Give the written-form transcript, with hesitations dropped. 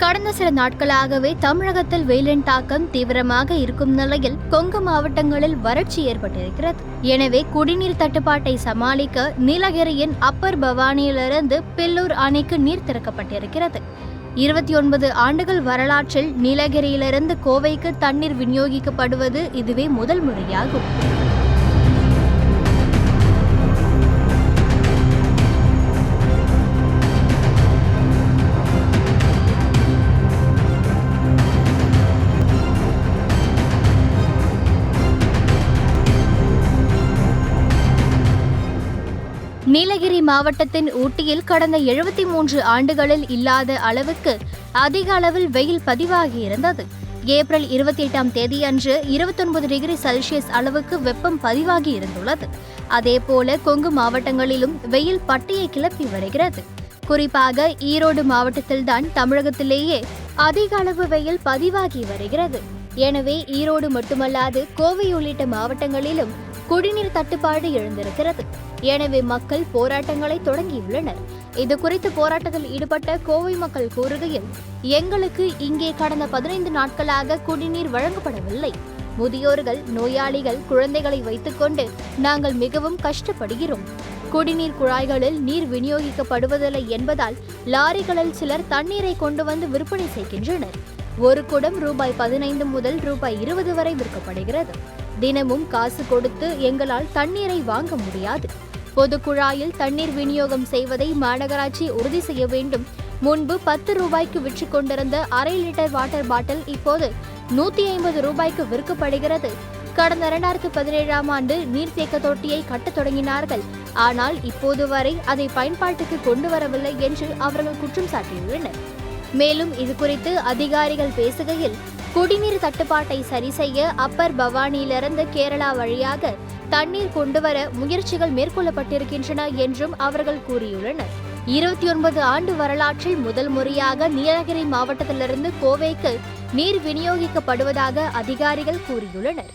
கடந்த சில நாட்களாகவே தமிழகத்தில் வெயிலின் தாக்கம் தீவிரமாக இருக்கும் நிலையில் கொங்கு மாவட்டங்களில் வறட்சி ஏற்பட்டிருக்கிறது. எனவே குடிநீர் தட்டுப்பாட்டை சமாளிக்க நீலகிரியின் அப்பர் பவானியிலிருந்து பில்லூர் அணைக்கு நீர் திறக்கப்பட்டிருக்கிறது. 29 ஆண்டுகள் வரலாற்றில் நீலகிரியிலிருந்து கோவைக்கு தண்ணீர் விநியோகிக்கப்படுவது இதுவே முதல் முறையாகும். நீலகிரி மாவட்டத்தின் ஊட்டியில் கடந்த 73 ஆண்டுகளில் இல்லாத அளவுக்கு அதிக அளவில் வெயில் பதிவாகியிருந்தது. ஏப்ரல் 28ஆம் தேதியன்று 29 டிகிரி செல்சியஸ் அளவுக்கு வெப்பம் பதிவாகி இருந்துள்ளது. அதேபோல கொங்கு மாவட்டங்களிலும் வெயில் பட்டையை கிளப்பி வருகிறது. குறிப்பாக ஈரோடு மாவட்டத்தில்தான் தமிழகத்திலேயே அதிக அளவு வெயில் பதிவாகி வருகிறது. எனவே ஈரோடு மட்டுமல்லாது கோவை உள்ளிட்ட மாவட்டங்களிலும் குடிநீர் தட்டுப்பாடு எழுந்திருக்கிறது. எனவே மக்கள் போராட்டங்களை தொடங்கியுள்ளனர். இது குறித்து போராட்டத்தில் ஈடுபட்ட கோவை மக்கள் கூறுகையில், எங்களுக்கு இங்கே கடந்த 15 நாட்களாக குடிநீர் வழங்கப்படவில்லை. முதியோர்கள், நோயாளிகள், குழந்தைகளை வைத்துக்கொண்டு நாங்கள் மிகவும் கஷ்டப்படுகிறோம். குடிநீர் குழாய்களில் நீர் விநியோகிக்கப்படுவதில்லை என்பதால் லாரிகளில் சிலர் தண்ணீரை கொண்டு வந்து விற்பனை செய்கின்றனர். ஒரு குடம் ரூபாய் 15 முதல் ரூபாய் 20 வரை விற்கப்படுகிறது. தினமும் காசு கொடுத்து எங்களால் தண்ணீரை வாங்க முடியாது. பொது குழாயில் தண்ணீர் விநியோகம் செய்வதை மாநகராட்சி உறுதி செய்ய வேண்டும். முன்பு 10 ரூபாய்க்கு விற்று கொண்டிருந்த 1/2 லிட்டர் வாட்டர் பாட்டில் இப்போது 150 ரூபாய்க்கு விற்கப்படுகிறது. கடந்த 2017ஆம் ஆண்டு நீர்த்தேக்க தொட்டியை கட்டத் தொடங்கினார்கள். ஆனால் இப்போது வரை அதை பயன்பாட்டுக்கு கொண்டு வரவில்லை என்று அவர்கள் குற்றம் சாட்டியுள்ளனர். மேலும் இதுகுறித்து அதிகாரிகள் பேசுகையில், குடிநீர் தட்டுப்பாட்டை சரி செய்ய அப்பர் பவானியிலிருந்து கேரளா வழியாக தண்ணீர் கொண்டுவர முயற்சிகள் மேற்கொள்ளப்பட்டிருக்கின்றன என்றும் அவர்கள் கூறியுள்ளனர். 29 ஆண்டு வரலாற்றில் முதல் முறையாக நீலகிரி மாவட்டத்திலிருந்து கோவைக்கு நீர் விநியோகிக்கப்படுவதாக அதிகாரிகள் கூறியுள்ளனர்.